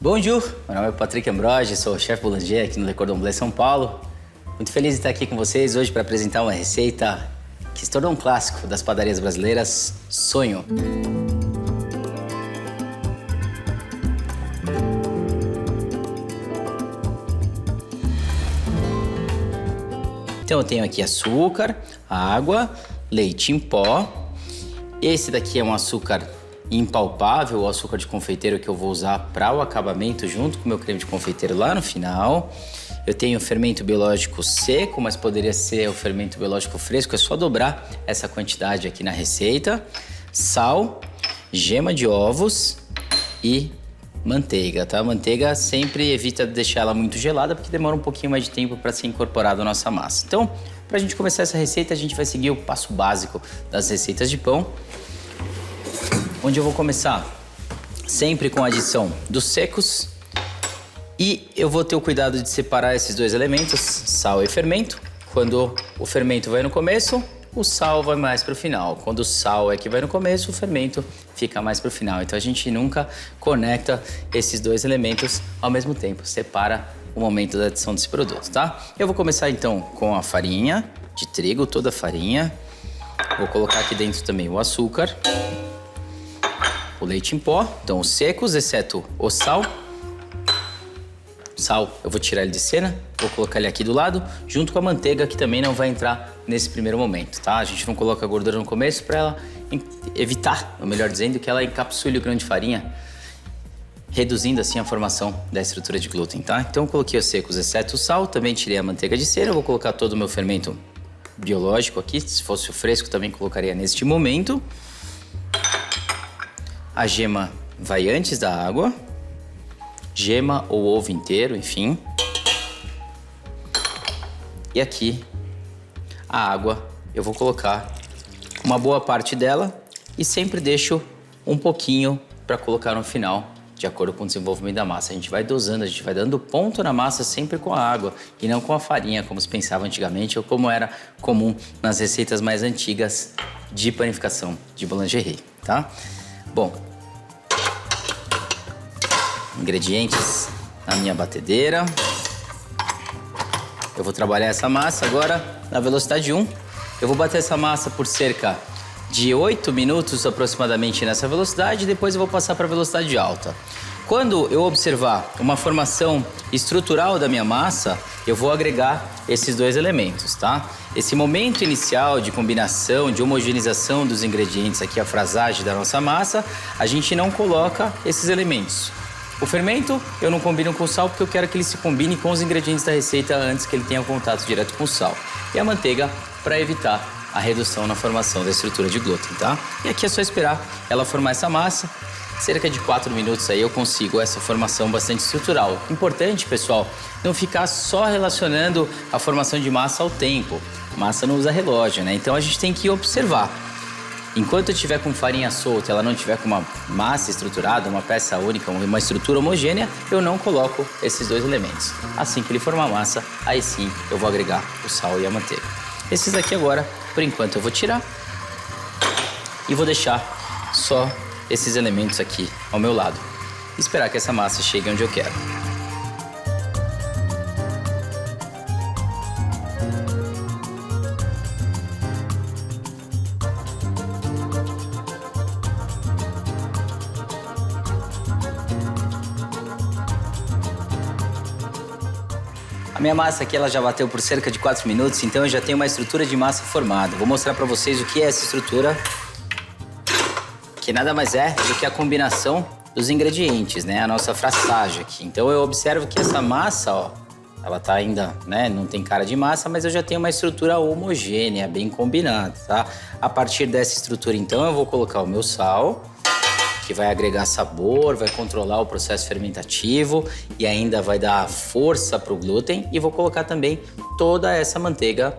Bonjour, meu nome é Patrick Ambroge, sou chefe boulanger aqui no Le Cordon Bleu São Paulo. Muito feliz de estar aqui com vocês hoje para apresentar uma receita que se tornou um clássico das padarias brasileiras, sonho. Então eu tenho aqui açúcar, água, leite em pó. Esse daqui é um açúcar impalpável, o açúcar de confeiteiro que eu vou usar para o acabamento junto com o meu creme de confeiteiro lá no final. Eu tenho fermento biológico seco, mas poderia ser o fermento biológico fresco, é só dobrar essa quantidade aqui na receita. Sal, gema de ovos e manteiga, tá? Manteiga sempre evita deixar ela muito gelada, porque demora um pouquinho mais de tempo para ser incorporada a nossa massa. Então, para a gente começar essa receita, a gente vai seguir o passo básico das receitas de pão, onde eu vou começar sempre com a adição dos secos e eu vou ter o cuidado de separar esses dois elementos, sal e fermento. Quando o fermento vai no começo, o sal vai mais para o final. Quando o sal é que vai no começo, o fermento fica mais para o final. Então a gente nunca conecta esses dois elementos ao mesmo tempo, separa o momento da adição desse produto, tá? Eu vou começar então com a farinha de trigo, toda a farinha. Vou colocar aqui dentro também o açúcar, o leite em pó, então os secos, exceto o sal. Sal, eu vou tirar ele de cena, vou colocar ele aqui do lado, junto com a manteiga, que também não vai entrar nesse primeiro momento, tá? A gente não coloca a gordura no começo para ela evitar, ou melhor dizendo, que ela encapsule o grão de farinha, reduzindo assim a formação da estrutura de glúten, tá? Então eu coloquei os secos, exceto o sal, também tirei a manteiga de cera, eu vou colocar todo o meu fermento biológico aqui, se fosse o fresco também colocaria neste momento. A gema vai antes da água. Gema ou ovo inteiro, enfim. E aqui, a água, eu vou colocar uma boa parte dela e sempre deixo um pouquinho para colocar no final, de acordo com o desenvolvimento da massa. A gente vai dosando, a gente vai dando ponto na massa sempre com a água e não com a farinha, como se pensava antigamente ou como era comum nas receitas mais antigas de panificação de boulangerie, tá? Bom, ingredientes na minha batedeira. Eu vou trabalhar essa massa agora na velocidade 1. Eu vou bater essa massa por cerca de 8 minutos aproximadamente nessa velocidade e depois eu vou passar para a velocidade alta. Quando eu observar uma formação estrutural da minha massa, eu vou agregar esses dois elementos, tá? Esse momento inicial de combinação, de homogeneização dos ingredientes aqui, a frasagem da nossa massa, a gente não coloca esses elementos. O fermento eu não combino com sal porque eu quero que ele se combine com os ingredientes da receita antes que ele tenha contato direto com o sal. E a manteiga para evitar a redução na formação da estrutura de glúten, tá? E aqui é só esperar ela formar essa massa. Cerca de 4 minutos aí eu consigo essa formação bastante estrutural. Importante, pessoal, não ficar só relacionando a formação de massa ao tempo. Massa não usa relógio, né? Então a gente tem que observar. Enquanto eu estiver com farinha solta, ela não estiver com uma massa estruturada, uma peça única, uma estrutura homogênea, eu não coloco esses dois elementos. Assim que ele formar a massa, aí sim eu vou agregar o sal e a manteiga. Esses daqui agora, por enquanto, eu vou tirar e vou deixar só esses elementos aqui ao meu lado. Esperar que essa massa chegue onde eu quero. A minha massa aqui ela já bateu por cerca de 4 minutos, então eu já tenho uma estrutura de massa formada. Vou mostrar para vocês o que é essa estrutura, que nada mais é do que a combinação dos ingredientes, né? A nossa fraçagem aqui. Então eu observo que essa massa, ó, ela tá ainda, né? Não tem cara de massa, mas eu já tenho uma estrutura homogênea, bem combinada, tá? A partir dessa estrutura, então, eu vou colocar o meu sal, que vai agregar sabor, vai controlar o processo fermentativo e ainda vai dar força para o glúten. E vou colocar também toda essa manteiga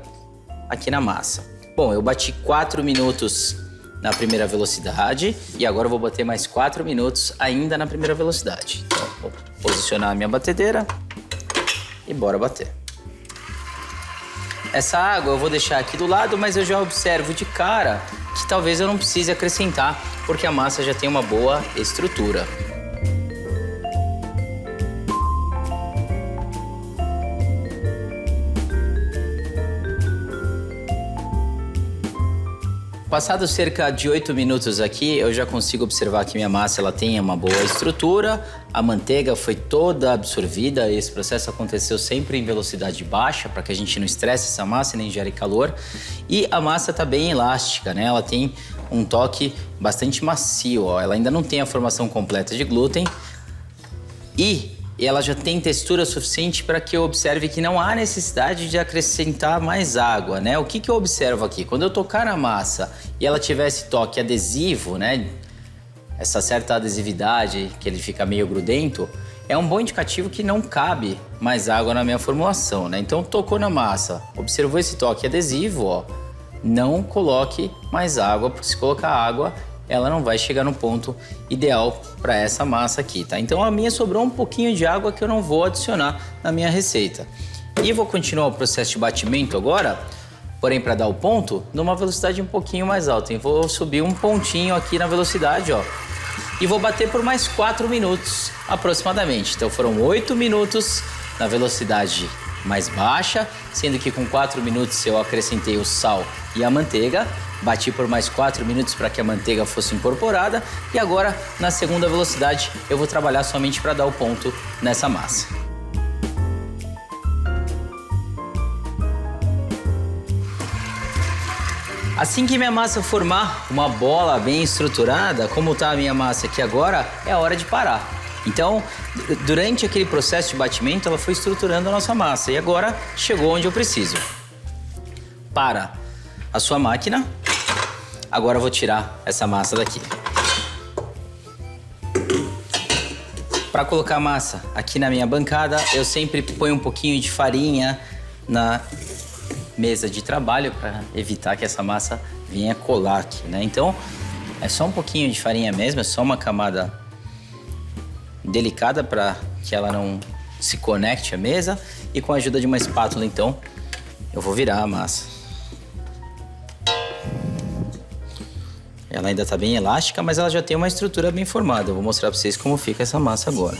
aqui na massa. Bom, eu bati 4 minutos na primeira velocidade e agora eu vou bater mais 4 minutos ainda na primeira velocidade. Então, vou posicionar a minha batedeira e bora bater. Essa água eu vou deixar aqui do lado, mas eu já observo de cara que talvez eu não precise acrescentar, porque a massa já tem uma boa estrutura. Passado cerca de 8 minutos aqui, eu já consigo observar que minha massa ela tem uma boa estrutura, a manteiga foi toda absorvida, esse processo aconteceu sempre em velocidade baixa, para que a gente não estresse essa massa e nem gere calor. E a massa está bem elástica, né? Ela tem um toque bastante macio, ó. Ela ainda não tem a formação completa de glúten e ela já tem textura suficiente para que eu observe que não há necessidade de acrescentar mais água, né? O que eu observo aqui? Quando eu tocar na massa e ela tiver esse toque adesivo, né? Essa certa adesividade, que ele fica meio grudento, é um bom indicativo que não cabe mais água na minha formulação, né? Então, tocou na massa, observou esse toque adesivo, ó, não coloque mais água, porque se colocar água, ela não vai chegar no ponto ideal para essa massa aqui, tá? Então a minha sobrou um pouquinho de água que eu não vou adicionar na minha receita. E vou continuar o processo de batimento agora, porém para dar o ponto, numa velocidade um pouquinho mais alta. E vou subir um pontinho aqui na velocidade, ó. E vou bater por mais 4 minutos aproximadamente. Então foram 8 minutos na velocidade mais baixa, sendo que com 4 minutos eu acrescentei o sal e a manteiga. Bati por mais 4 minutos para que a manteiga fosse incorporada e agora, na segunda velocidade, eu vou trabalhar somente para dar o ponto nessa massa. Assim que minha massa formar uma bola bem estruturada, como está a minha massa aqui agora, é a hora de parar. Então, durante aquele processo de batimento, ela foi estruturando a nossa massa e agora chegou onde eu preciso. Para a sua máquina. Agora eu vou tirar essa massa daqui. Para colocar a massa aqui na minha bancada, eu sempre ponho um pouquinho de farinha na mesa de trabalho para evitar que essa massa venha colar aqui, né? Então, é só um pouquinho de farinha mesmo, é só uma camada delicada para que ela não se conecte à mesa. E com a ajuda de uma espátula, então, eu vou virar a massa. Ela ainda está bem elástica, mas ela já tem uma estrutura bem formada. Eu vou mostrar para vocês como fica essa massa agora.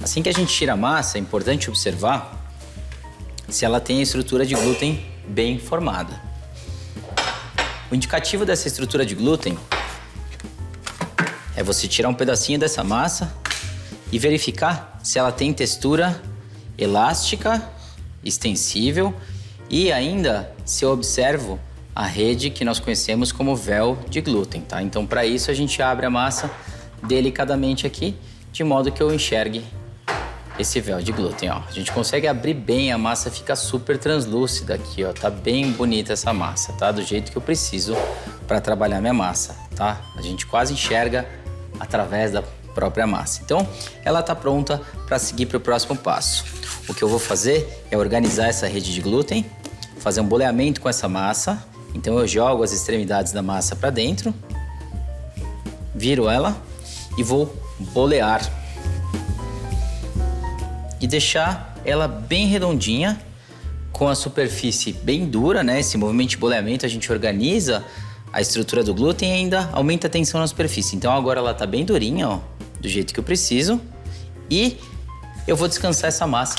Assim que a gente tira a massa, é importante observar se ela tem a estrutura de glúten bem formada. O indicativo dessa estrutura de glúten é você tirar um pedacinho dessa massa e verificar se ela tem textura elástica, extensível e ainda se eu observo a rede que nós conhecemos como véu de glúten, tá? Então, para isso, a gente abre a massa delicadamente aqui, de modo que eu enxergue esse véu de glúten, ó. A gente consegue abrir bem, a massa fica super translúcida aqui, ó. Tá bem bonita essa massa, tá? Do jeito que eu preciso para trabalhar minha massa, tá? A gente quase enxerga através da própria massa. Então, ela tá pronta para seguir para o próximo passo. O que eu vou fazer é organizar essa rede de glúten, fazer um boleamento com essa massa. Então eu jogo as extremidades da massa para dentro, viro ela e vou bolear. E deixar ela bem redondinha, com a superfície bem dura, né? Esse movimento de boleamento a gente organiza a estrutura do glúten e ainda aumenta a tensão na superfície. Então agora ela tá bem durinha, ó, do jeito que eu preciso. E eu vou descansar essa massa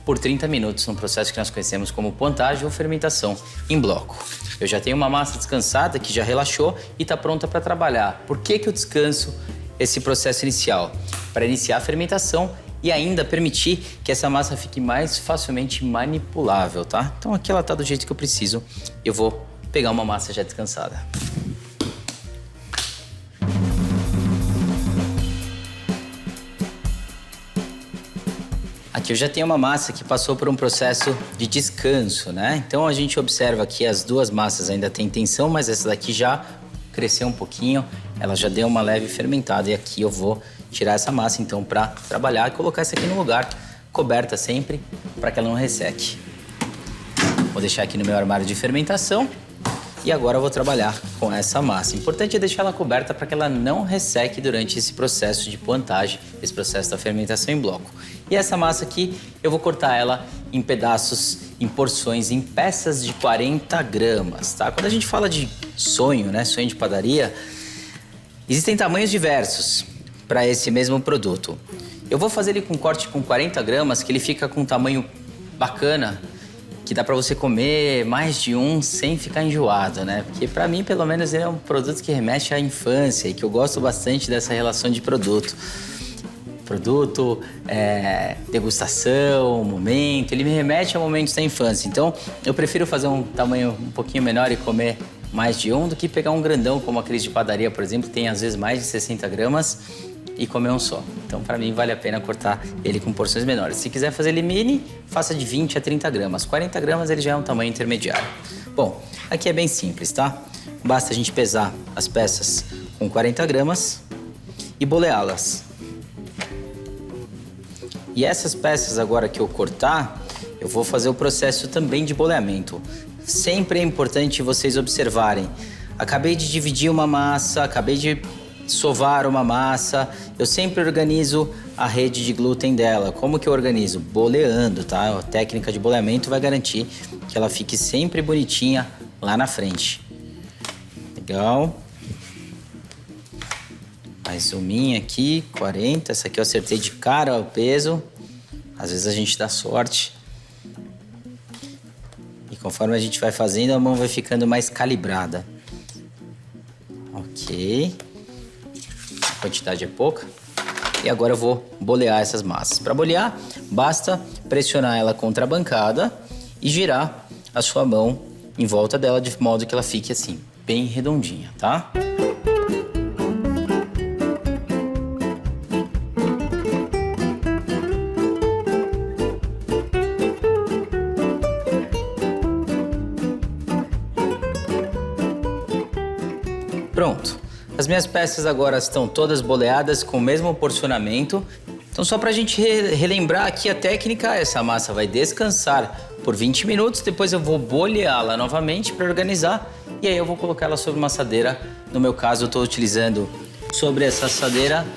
por 30 minutos, num processo que nós conhecemos como pontagem ou fermentação em bloco. Eu já tenho uma massa descansada que já relaxou e está pronta para trabalhar. Por que eu descanso esse processo inicial? Para iniciar a fermentação e ainda permitir que essa massa fique mais facilmente manipulável, tá? Então aqui ela está do jeito que eu preciso. Eu vou pegar uma massa já descansada. Aqui eu já tenho uma massa que passou por um processo de descanso, né? Então a gente observa que as duas massas ainda têm tensão, mas essa daqui já cresceu um pouquinho, ela já deu uma leve fermentada. E aqui eu vou tirar essa massa então para trabalhar e colocar essa aqui no lugar, coberta sempre, para que ela não resseque. Vou deixar aqui no meu armário de fermentação e agora eu vou trabalhar com essa massa. Importante é deixar ela coberta para que ela não resseque durante esse processo de pontagem, esse processo da fermentação em bloco. E essa massa aqui, eu vou cortar ela em pedaços, em porções, em peças de 40 gramas, tá? Quando a gente fala de sonho, né, sonho de padaria, existem tamanhos diversos para esse mesmo produto. Eu vou fazer ele com corte com 40 gramas, que ele fica com um tamanho bacana que dá para você comer mais de um sem ficar enjoado, né? Porque para mim, pelo menos, ele é um produto que remete à infância e que eu gosto bastante dessa relação de produto. Produto, degustação, momento, ele me remete a momentos da infância. Então, eu prefiro fazer um tamanho um pouquinho menor e comer mais de um do que pegar um grandão, como aqueles de padaria, por exemplo, que tem às vezes mais de 60 gramas e comer um só. Então, para mim, vale a pena cortar ele com porções menores. Se quiser fazer ele mini, faça de 20 a 30 gramas. 40 gramas ele já é um tamanho intermediário. Bom, aqui é bem simples, tá? Basta a gente pesar as peças com 40 gramas e boleá-las. E essas peças agora que eu cortar, eu vou fazer o processo também de boleamento. Sempre é importante vocês observarem. Acabei de dividir uma massa, acabei de sovar uma massa, eu sempre organizo a rede de glúten dela. Como que eu organizo? Boleando, tá? A técnica de boleamento vai garantir que ela fique sempre bonitinha lá na frente. Legal. Mais uma aqui, 40. Essa aqui eu acertei de cara o peso. Às vezes a gente dá sorte. E conforme a gente vai fazendo, a mão vai ficando mais calibrada. Ok. A quantidade é pouca. E agora eu vou bolear essas massas. Para bolear, basta pressionar ela contra a bancada e girar a sua mão em volta dela de modo que ela fique assim, bem redondinha, tá? Pronto. As minhas peças agora estão todas boleadas com o mesmo porcionamento. Então, só para a gente relembrar aqui a técnica, essa massa vai descansar por 20 minutos, depois eu vou boleá-la novamente para organizar e aí eu vou colocar ela sobre uma assadeira. No meu caso, eu estou utilizando sobre essa assadeira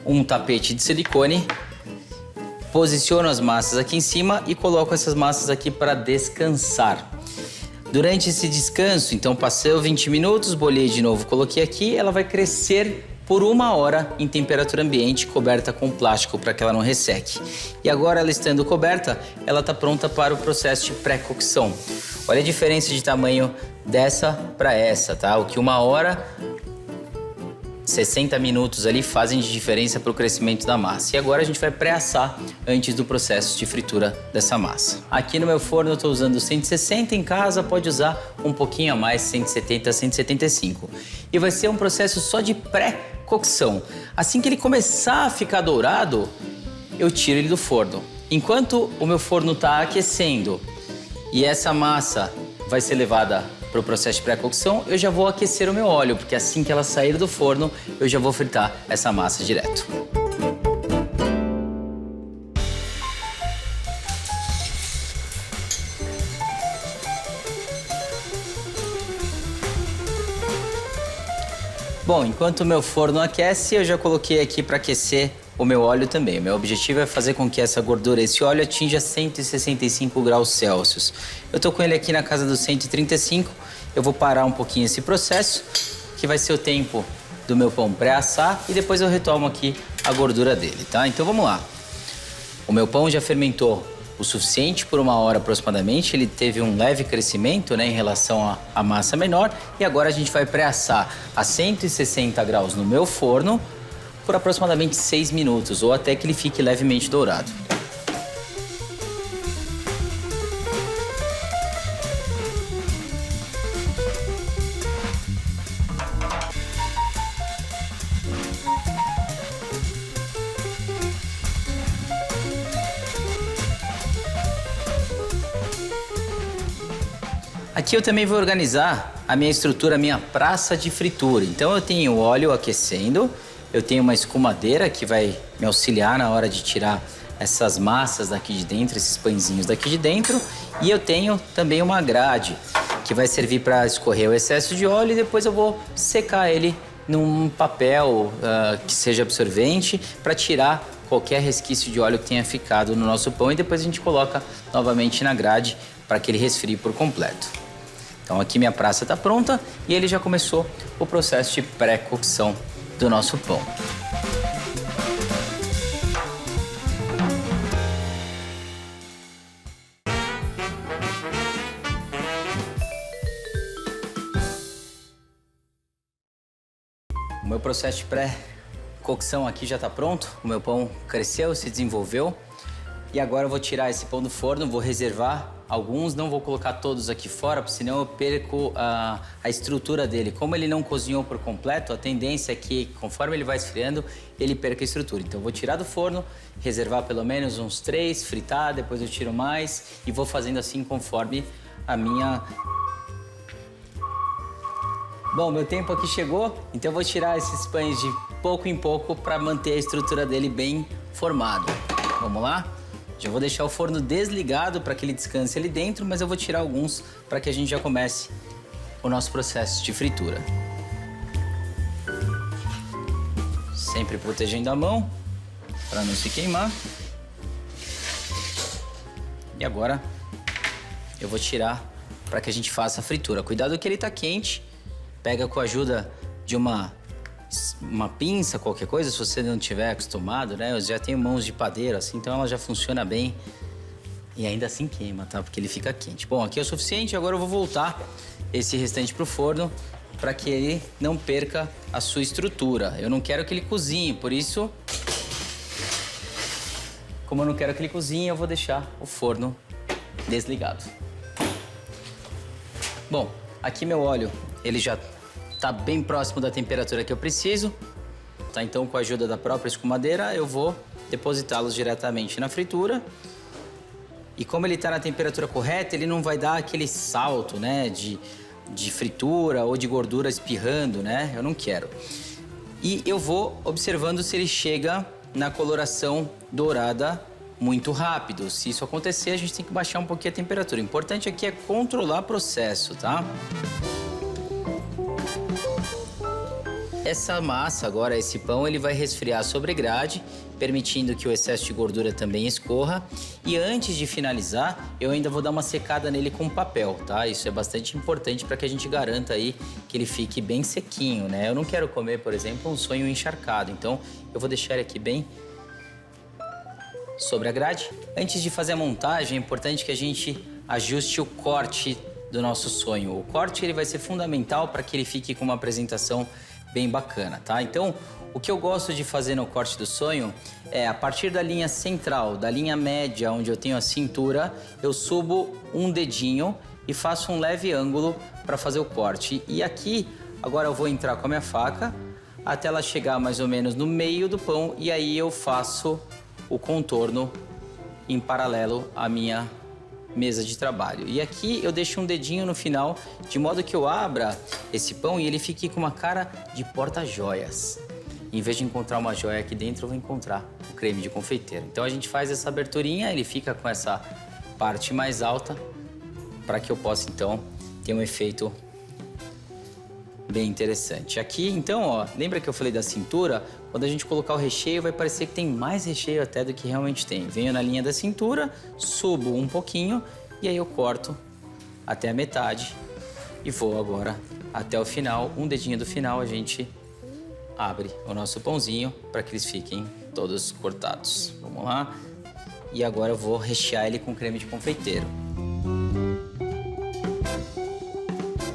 um tapete de silicone. Posiciono as massas aqui em cima e coloco essas massas aqui para descansar. Durante esse descanso, então passou 20 minutos, bolhei de novo, coloquei aqui, ela vai crescer por 1 hora em temperatura ambiente, coberta com plástico para que ela não resseque. E agora, ela estando coberta, ela está pronta para o processo de pré-cocção. Olha a diferença de tamanho dessa para essa, tá? O que 1 hora, 60 minutos ali fazem de diferença para o crescimento da massa. E agora a gente vai pré-assar antes do processo de fritura dessa massa. Aqui no meu forno eu estou usando 160, em casa pode usar um pouquinho a mais, 170, 175. E vai ser um processo só de pré-cocção. Assim que ele começar a ficar dourado, eu tiro ele do forno. Enquanto o meu forno está aquecendo e essa massa vai ser levada para o processo de pré-cocção, eu já vou aquecer o meu óleo, porque assim que ela sair do forno, eu já vou fritar essa massa direto. Bom, enquanto o meu forno aquece, eu já coloquei aqui para aquecer o meu óleo também. O meu objetivo é fazer com que essa gordura, esse óleo, atinja 165 graus Celsius. Eu tô com ele aqui na casa dos 135. Eu vou parar um pouquinho esse processo, que vai ser o tempo do meu pão pré-assar, e depois eu retomo aqui a gordura dele, tá? Então vamos lá. O meu pão já fermentou o suficiente por 1 hora aproximadamente. Ele teve um leve crescimento, né, em relação à massa menor. E agora a gente vai pré-assar a 160 graus no meu forno por aproximadamente 6 minutos, ou até que ele fique levemente dourado. Aqui eu também vou organizar a minha estrutura, a minha praça de fritura. Então eu tenho óleo aquecendo, eu tenho uma escumadeira que vai me auxiliar na hora de tirar essas massas daqui de dentro, esses pãezinhos daqui de dentro. E eu tenho também uma grade que vai servir para escorrer o excesso de óleo e depois eu vou secar ele num papel que seja absorvente para tirar qualquer resquício de óleo que tenha ficado no nosso pão, e depois a gente coloca novamente na grade para que ele resfrie por completo. Então aqui minha praça está pronta e ele já começou o processo de pré-cocção do nosso pão. meu processo de pré-cocção aqui já está pronto. O meu pão cresceu, se desenvolveu. E agora eu vou tirar esse pão do forno, vou reservar alguns, não vou colocar todos aqui fora, porque senão eu perco a estrutura dele. Como ele não cozinhou por completo, a tendência é que, conforme ele vai esfriando, ele perca a estrutura. Então eu vou tirar do forno, reservar pelo menos uns 3, fritar, depois eu tiro mais e vou fazendo assim conforme a minha... Bom, meu tempo aqui chegou, então eu vou tirar esses pães de pouco em pouco para manter a estrutura dele bem formado. Vamos lá? Já vou deixar o forno desligado para que ele descanse ali dentro, mas eu vou tirar alguns para que a gente já comece o nosso processo de fritura. Sempre protegendo a mão para não se queimar. E agora eu vou tirar para que a gente faça a fritura. Cuidado que ele está quente. Pega com a ajuda de uma pinça, qualquer coisa, se você não tiver acostumado, né? Eu já tenho mãos de padeiro, assim, então ela já funciona bem. E ainda assim queima, tá? Porque ele fica quente. Bom, aqui é o suficiente, agora eu vou voltar esse restante pro forno para que ele não perca a sua estrutura. Eu não quero que ele cozinhe, por isso... Como eu não quero que ele cozinhe, eu vou deixar o forno desligado. Bom, aqui meu óleo, ele já tá bem próximo da temperatura que eu preciso, tá? Então, com a ajuda da própria escumadeira, eu vou depositá-los diretamente na fritura. E como ele tá na temperatura correta, ele não vai dar aquele salto, né, de fritura ou de gordura espirrando, né? Eu não quero. E eu vou observando se ele chega na coloração dourada muito rápido. Se isso acontecer, a gente tem que baixar um pouquinho a temperatura. O importante aqui é controlar o processo, tá? Essa massa agora, esse pão, ele vai resfriar sobre grade, permitindo que o excesso de gordura também escorra. E antes de finalizar, eu ainda vou dar uma secada nele com papel, tá? Isso é bastante importante para que a gente garanta aí que ele fique bem sequinho, né? Eu não quero comer, por exemplo, um sonho encharcado, então eu vou deixar ele aqui bem sobre a grade. Antes de fazer a montagem, é importante que a gente ajuste o corte do nosso sonho. O corte ele vai ser fundamental para que ele fique com uma apresentação bem bacana, tá? Então, o que eu gosto de fazer no corte do sonho é, a partir da linha central, da linha média, onde eu tenho a cintura, eu subo um dedinho e faço um leve ângulo para fazer o corte. E aqui, agora eu vou entrar com a minha faca até ela chegar mais ou menos no meio do pão e aí eu faço o contorno em paralelo à minha mesa de trabalho. E aqui eu deixo um dedinho no final, de modo que eu abra esse pão e ele fique com uma cara de porta-joias. Em vez de encontrar uma joia aqui dentro, eu vou encontrar o creme de confeiteiro. Então a gente faz essa aberturinha, ele fica com essa parte mais alta, para que eu possa então ter um efeito bem interessante. Aqui então, ó, lembra que eu falei da cintura? Quando a gente colocar o recheio, vai parecer que tem mais recheio até do que realmente tem. Venho na linha da cintura, subo um pouquinho e aí eu corto até a metade e vou agora até o final. Um dedinho do final a gente abre o nosso pãozinho para que eles fiquem todos cortados. Vamos lá? E agora eu vou rechear ele com creme de confeiteiro.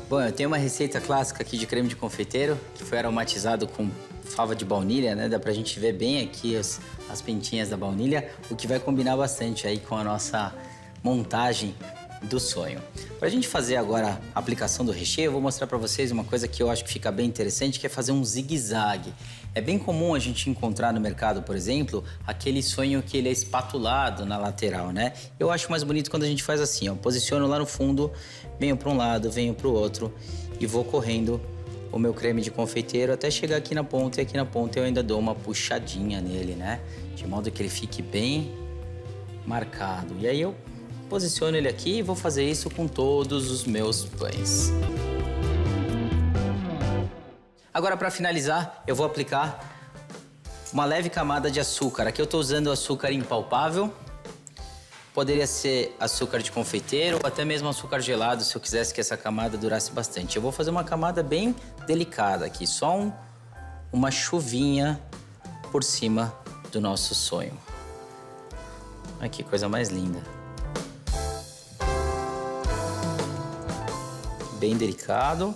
Bom, eu tenho uma receita clássica aqui de creme de confeiteiro que foi aromatizado com fava de baunilha, né? Dá pra gente ver bem aqui as pintinhas da baunilha, o que vai combinar bastante aí com a nossa montagem do sonho. Pra gente fazer agora a aplicação do recheio, eu vou mostrar pra vocês uma coisa que eu acho que fica bem interessante, que é fazer um zigue-zague. É bem comum a gente encontrar no mercado, por exemplo, aquele sonho que ele é espatulado na lateral, né? Eu acho mais bonito quando a gente faz assim, ó. Posiciono lá no fundo, venho pra um lado, venho pro outro e vou correndo o meu creme de confeiteiro até chegar aqui na ponta, e aqui na ponta eu ainda dou uma puxadinha nele, né? De modo que ele fique bem marcado. E aí eu posiciono ele aqui e vou fazer isso com todos os meus pães. Agora, para finalizar, eu vou aplicar uma leve camada de açúcar. Aqui eu estou usando açúcar impalpável. Poderia ser açúcar de confeiteiro ou até mesmo açúcar gelado, se eu quisesse que essa camada durasse bastante. Eu vou fazer uma camada bem delicada aqui, só uma chuvinha por cima do nosso sonho. Olha que coisa mais linda. Bem delicado.